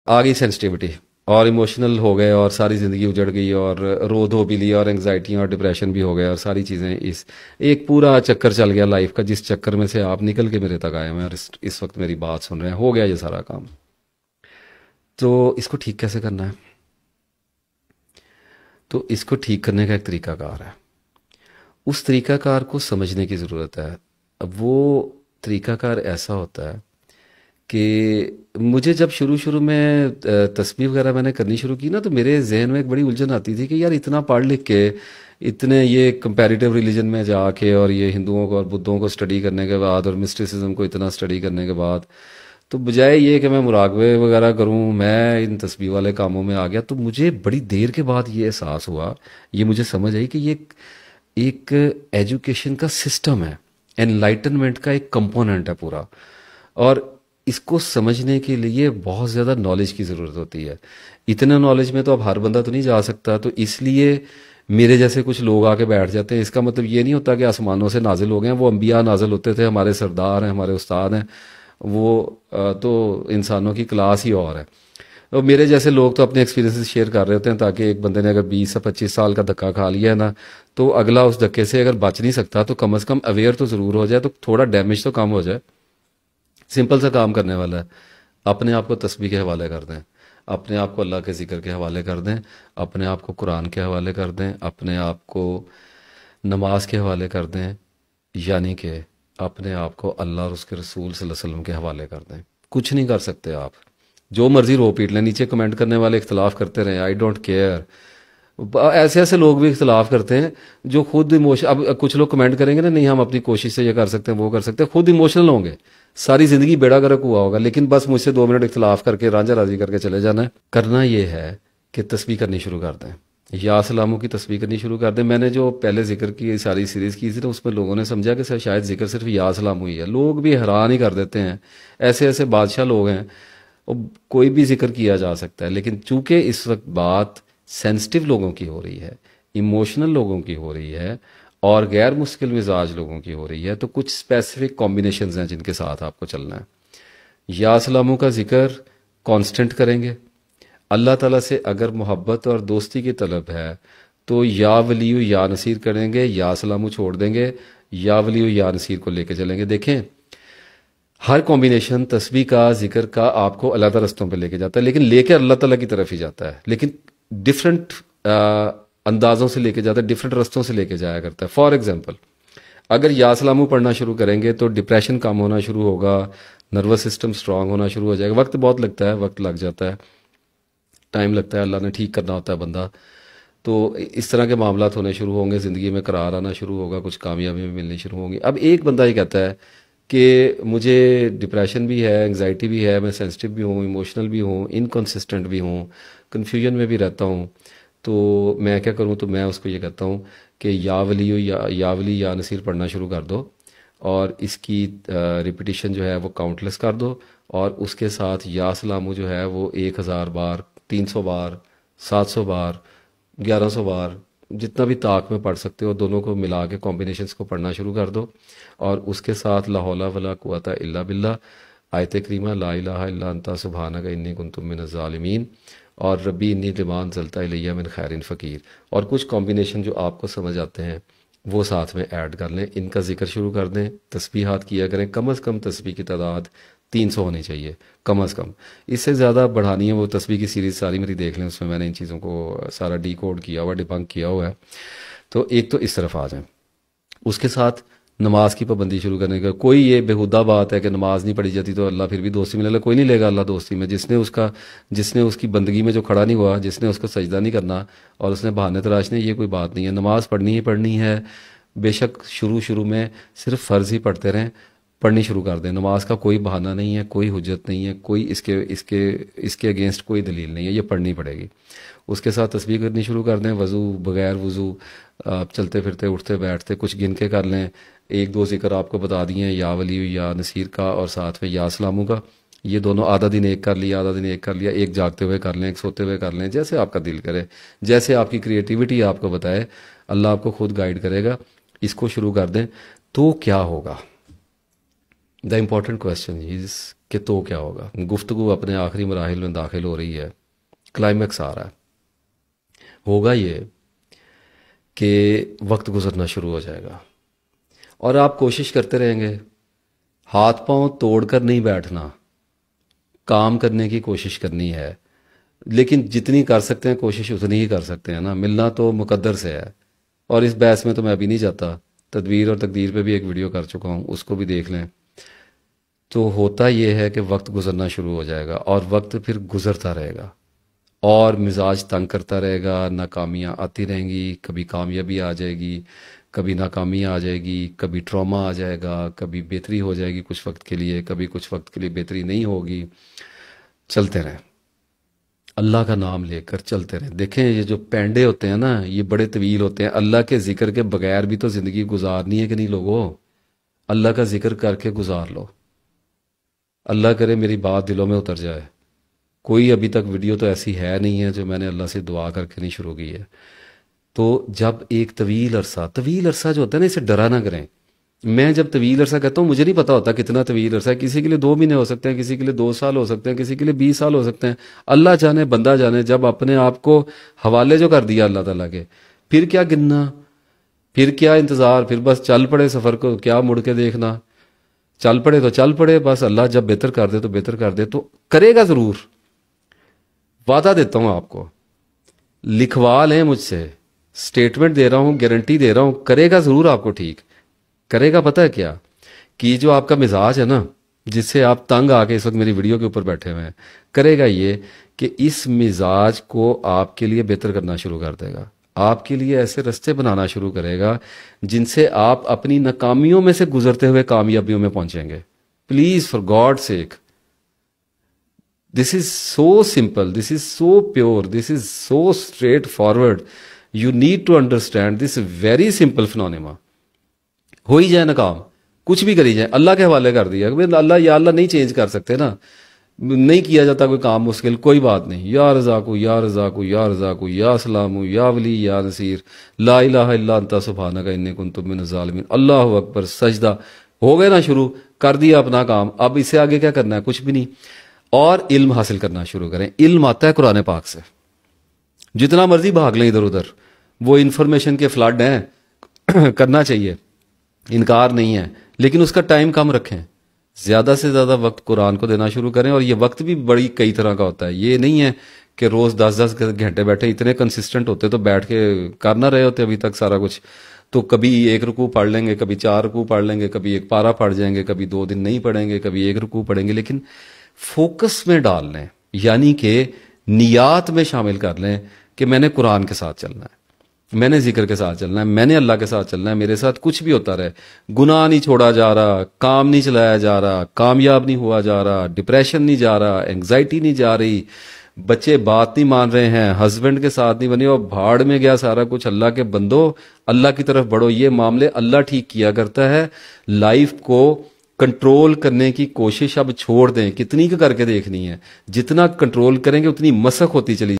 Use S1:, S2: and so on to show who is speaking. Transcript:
S1: आ गई सेंसिटिविटी और इमोशनल हो गए और सारी ज़िंदगी उजड़ गई और रो धो भी लिया और एंग्जाइटी और डिप्रेशन भी हो गया और सारी चीज़ें इस एक पूरा चक्कर चल गया लाइफ का, जिस चक्कर में से आप निकल के मेरे तक आए हैं और इस वक्त मेरी बात सुन रहे हैं, हो गया ये सारा काम। तो इसको ठीक कैसे करना है? तो इसको ठीक करने का एक तरीकाकार है। उस तरीकाकार को समझने की ज़रूरत है। अब वो तरीकाकार ऐसा होता है कि मुझे जब शुरू शुरू में तस्बीह वगैरह मैंने करनी शुरू की ना, तो मेरे जहन में एक बड़ी उलझन आती थी कि यार इतना पढ़ लिख के, इतने ये कंपैरेटिव रिलीजन में जाके और ये हिंदुओं को और बुद्धों को स्टडी करने के बाद और मिस्टिसिज्म को इतना स्टडी करने के बाद, तो बजाय ये कि मैं मुराकबे वगैरह करूं, मैं इन तस्बीह वाले कामों में आ गया। तो मुझे बड़ी देर के बाद ये एहसास हुआ, ये मुझे समझ आई कि ये एक एजुकेशन का सिस्टम है, एनलाइटनमेंट का एक कंपोनेंट है पूरा। और इसको समझने के लिए बहुत ज़्यादा नॉलेज की ज़रूरत होती है। इतने नॉलेज में तो अब हर बंदा तो नहीं जा सकता, तो इसलिए मेरे जैसे कुछ लोग आके बैठ जाते हैं। इसका मतलब ये नहीं होता कि आसमानों से नाजिल हो गए हैं, वो अंबिया नाजिल होते थे, हमारे सरदार हैं, हमारे उस्ताद हैं। वो तो इंसानों की क्लास ही और है। तो मेरे जैसे लोग तो अपने एक्सपीरियंसेस शेयर कर रहे होते हैं, ताकि एक बंदे ने अगर 20 से 25 साल का धक्का खा लिया है ना, तो अगला उस धक्के से अगर बच नहीं सकता तो कम से कम अवेयर तो ज़रूर हो जाए, तो थोड़ा डैमेज तो कम हो जाए। सिंपल सा काम करने वाला है। अपने आप को तस्बीह के हवाले कर दें, अपने आप को अल्लाह के ज़िक्र के हवाले कर दें, अपने आप को कुरान के हवाले कर दें, अपने आप को नमाज के हवाले कर दें, यानी कि अपने आप को अल्लाह और उसके रसूल सल्लल्लाहु अलैहि वसल्लम के हवाले कर दें। कुछ नहीं कर सकते आप, जो मर्जी रो पीट लें। नीचे कमेंट करने वाले इख्तलाफ करते रहें, आई डोंट केयर। ऐसे ऐसे लोग भी इख्तलाफ करते हैं जो खुद इमोशन, अब कुछ लोग कमेंट करेंगे ना, नहीं हम अपनी कोशिश से ये कर सकते हैं वो कर सकते हैं, खुद इमोशनल होंगे, सारी ज़िंदगी बेड़ा गर्क हुआ होगा, लेकिन बस मुझसे 2 मिनट इख्तलाफ करके रांझा राजी करके चले जाना है। करना ये है कि तस्बीह करनी शुरू कर दें, या सलामों की तस्बीह करनी शुरू कर दें। मैंने जो पहले जिक्र की सारी सीरीज़ की थी ना, उसमें लोगों ने समझा कि शायद जिक्र सिर्फ या सलाम हुई है। लोग भी हैरान ही कर देते हैं, ऐसे ऐसे बादशाह लोग हैं, और कोई भी जिक्र किया जा सकता है। लेकिन चूंकि इस वक्त बात सेंसिटिव लोगों की हो रही है, इमोशनल लोगों की हो रही है, और गैर मुश्किल मिजाज लोगों की हो रही है, तो कुछ स्पेसिफिक कॉम्बिनेशंस हैं जिनके साथ आपको चलना है। या सलामों का जिक्र कांस्टेंट करेंगे। अल्लाह ताला से अगर मोहब्बत और दोस्ती की तलब है तो या वलीयु या नसीर करेंगे, या सलामू छोड़ देंगे, या वलीयु या नसीर को लेके चलेंगे। देखें, हर कॉम्बिनेशन तस्बीह का जिक्र का आपको अलग रस्तों पे लेके जाता है, लेकिन लेके अल्लाह ताला की तरफ ही जाता है, लेकिन डिफरेंट अंदाज़ों से लेके जाता है, डिफरेंट रस्तों से लेके जाया करता है। फॉर एग्जांपल, अगर या सलामू पढ़ना शुरू करेंगे तो डिप्रेशन कम होना शुरू होगा, नर्वस सिस्टम स्ट्रांग होना शुरू हो जाएगा। वक्त बहुत लगता है, वक्त लग जाता है, टाइम लगता है, अल्लाह ने ठीक करना होता है बंदा। तो इस तरह के मामलात होने शुरू होंगे, ज़िंदगी में करार आना शुरू होगा, कुछ कामयाबी में मिलनी शुरू होंगी। अब एक बंदा ये कहता है कि मुझे डिप्रेशन भी है, एंग्जाइटी भी है, मैं सेंसिटिव भी हूँ, इमोशनल भी हूँ, इनकंसिस्टेंट भी हूँ, कन्फ्यूजन में भी रहता हूँ, तो मैं क्या करूँ? तो मैं उसको ये कहता हूँ कि या वली या नसीर पढ़ना शुरू कर दो, और इसकी रिपीटिशन जो है वो काउंटलेस कर दो, और उसके साथ या सलामू जो है वो 1000 बार, 300 बार, 700 बार, 1100 बार, जितना भी ताक में पढ़ सकते हो, दोनों को मिला के कॉम्बिनेशंस को पढ़ना शुरू कर दो। और उसके साथ ला हौला वला कुव्वता इल्ला बिल्ला, आयत करीमा ला इलाहा इल्ला अंता सुब्हानका इन्नी कुन्तु मिनज़ ज़ालिमीन, और रब्बी इन्नी लिमान ज़लता इलैया मिन खैरिन फ़कीर। और कुछ कॉम्बिनेशन जो आपको समझ आते हैं वो साथ में ऐड कर लें, इनका जिक्र शुरू कर दें, तस्बीहात किया करें। कम से कम तस्बीह की तादाद 300 होनी चाहिए, कम से कम। इससे ज़्यादा बढ़ानी है वो तस्बीह की सीरीज़ सारी मेरी देख लें, उसमें मैंने इन चीज़ों को सारा डी कोड किया हुआ, डिबंक किया हुआ है। तो एक तो इस तरफ आ जाएं। उसके साथ नमाज की पाबंदी शुरू करने का, कोई ये बेहुदा बात है कि नमाज नहीं पढ़ी जाती तो अल्लाह फिर भी दोस्ती में ले ला, कोई नहीं लेगा अल्लाह दोस्ती में। जिसने उसकी बंदगी में जो खड़ा नहीं हुआ, जिसने उसको सजदा नहीं करना और उसने बहाने तराशने, ये कोई बात नहीं है। नमाज पढ़नी ही पढ़नी है। बेशक शुरू शुरू में सिर्फ फ़र्ज़ ही पढ़ते रहें, पढ़नी शुरू कर दें। नमाज का कोई बहाना नहीं है, कोई हुज्जत नहीं है, कोई इसके इसके इसके अगेंस्ट कोई दलील नहीं है, ये पढ़नी पड़ेगी। उसके साथ तस्बीह करनी शुरू कर दें, वज़ू बगैर वज़ू, आप चलते फिरते उठते बैठते कुछ गिन के कर लें। एक दो जिक्र आपको बता दिए हैं, या वली या नसीर का, और साथ में या सलामू का। ये दोनों आधा दिन एक कर लिया, आधा दिन एक कर लिया, एक जागते हुए कर लें, एक सोते हुए कर लें, जैसे आपका दिल करे, जैसे आपकी क्रिएटिविटी आपको बताए, अल्लाह आपको खुद गाइड करेगा। इसको शुरू कर दें तो क्या होगा? द इम्पॉर्टेंट क्वेश्चन इज़ کہ تو کیا ہوگا. گفتگو اپنے آخری مراحل میں داخل ہو رہی ہے، کلائمیکس آ رہا ہے. ہوگا یہ کہ وقت گزرنا شروع ہو جائے گا اور آپ کوشش کرتے رہیں گے. ہاتھ پاؤں توڑ کر نہیں بیٹھنا، کام کرنے کی کوشش کرنی ہے، لیکن جتنی کر سکتے ہیں کوشش اتنی ہی کر سکتے ہیں نا. ملنا تو مقدر سے ہے، اور اس بحث میں تو میں ابھی نہیں جاتا. تدبیر اور تقدیر پہ بھی ایک ویڈیو کر چکا ہوں، اس کو بھی دیکھ لیں. تو ہوتا یہ ہے کہ وقت گزرنا شروع ہو جائے گا اور وقت پھر گزرتا رہے گا اور مزاج تنگ کرتا رہے گا. ناکامیاں آتی رہیں گی، کبھی کامیابی آ جائے گی، کبھی ناکامی آ جائے گی، کبھی ٹراما آ جائے گا، کبھی بہتری ہو جائے گی کچھ وقت کے لیے، کبھی کچھ وقت کے لیے بہتری نہیں ہوگی. چلتے رہیں، اللہ کا نام لے کر چلتے رہیں. دیکھیں یہ جو پینڈے ہوتے ہیں نا، یہ بڑے طویل ہوتے ہیں. اللہ کے ذکر کے بغیر بھی تو زندگی گزارنی ہے کہ نہیں لوگوں؟ اللہ کا ذکر کر کے گزار لو. اللہ کرے میری بات دلوں میں اتر جائے. کوئی ابھی تک ویڈیو تو ایسی ہے نہیں ہے جو میں نے اللہ سے دعا کر کے نہیں شروع کی ہے. تو جب ایک طویل عرصہ جو ہوتا ہے نا، اسے ڈرا نہ کریں. میں جب طویل عرصہ کہتا ہوں، مجھے نہیں پتا ہوتا کتنا طویل عرصہ ہے. کسی کے لیے 2 مہینے ہو سکتے ہیں، کسی کے لیے 2 سال ہو سکتے ہیں، کسی کے لیے 20 سال ہو سکتے ہیں. اللہ جانے، بندہ جانے. جب اپنے آپ کو حوالے جو کر دیا اللہ تعالیٰ کے، پھر کیا گننا، پھر کیا انتظار، پھر بس چل پڑے سفر کو، کیا مڑ کے دیکھنا. چل پڑے تو چل پڑے، بس اللہ جب بہتر کر دے تو بہتر کر دے. تو کرے گا ضرور، وعدہ دیتا ہوں آپ کو. لکھوا لیں مجھ سے، سٹیٹمنٹ دے رہا ہوں، گارنٹی دے رہا ہوں، کرے گا ضرور آپ کو ٹھیک. کرے گا پتہ ہے کیا؟ کہ جو آپ کا مزاج ہے نا، جس سے آپ تنگ آ کے اس وقت میری ویڈیو کے اوپر بیٹھے ہوئے ہیں، کرے گا یہ کہ اس مزاج کو آپ کے لیے بہتر کرنا شروع کر دے گا. آپ کے لیے ایسے رستے بنانا شروع کرے گا جن سے آپ اپنی ناکامیوں میں سے گزرتے ہوئے کامیابیوں میں پہنچیں گے. Please for God sake, this is so simple, this is so pure, this is so straightforward. You need to understand this very simple phenomena. ہو ہی جائے نا کام، کچھ بھی کری جائے، اللہ کے حوالے کر دیا. اللہ یا اللہ نہیں چینج کر سکتے نا، نہیں کیا جاتا کوئی کام مشکل، کوئی بات نہیں. یا رزاقو یا رزاقو یا رزاقو یا سلامو یا ولی یا نصیر، لا الہ الا انت سبحانک انی کنت من الظالمین. اللہ اکبر. سجدہ ہو گئے نا شروع کر دیا اپنا کام. اب اس سے آگے کیا کرنا ہے؟ کچھ بھی نہیں. اور علم حاصل کرنا شروع کریں. علم آتا ہے قرآن پاک سے. جتنا مرضی بھاگ لیں ادھر ادھر، وہ انفارمیشن کے فلڈ ہیں، کرنا چاہیے، انکار نہیں ہے، لیکن اس کا ٹائم کم رکھیں. زیادہ سے زیادہ وقت قرآن کو دینا شروع کریں. اور یہ وقت بھی بڑی کئی طرح کا ہوتا ہے. یہ نہیں ہے کہ روز 10 گھنٹے بیٹھے. اتنے کنسسٹنٹ ہوتے تو بیٹھ کے کر نہ رہے ہوتے ابھی تک سارا کچھ. تو کبھی 1 رکوع پڑھ لیں گے، کبھی 4 رکوع پڑھ لیں گے، کبھی 1 پارہ پڑھ جائیں گے، کبھی 2 دن نہیں پڑھیں گے، کبھی 1 رکوع پڑھیں گے. لیکن فوکس میں ڈال لیں، یعنی کہ نیات میں شامل کر لیں کہ میں نے قرآن کے ساتھ چلنا ہے، میں نے ذکر کے ساتھ چلنا ہے، میں نے اللہ کے ساتھ چلنا ہے. میرے ساتھ کچھ بھی ہوتا رہے، گناہ نہیں چھوڑا جا رہا، کام نہیں چلایا جا رہا، کامیاب نہیں ہوا جا رہا، ڈپریشن نہیں جا رہا، انگزائٹی نہیں جا رہی، بچے بات نہیں مان رہے ہیں، ہسبینڈ کے ساتھ نہیں بنے، اور بھاڑ میں گیا سارا کچھ. اللہ کے بندو، اللہ کی طرف بڑھو. یہ معاملے اللہ ٹھیک کیا کرتا ہے. لائف کو کنٹرول کرنے کی کوشش اب چھوڑ دیں. کتنی کا کر کے دیکھنی ہے؟ جتنا کنٹرول کریں گے اتنی مسخ ہوتی چلی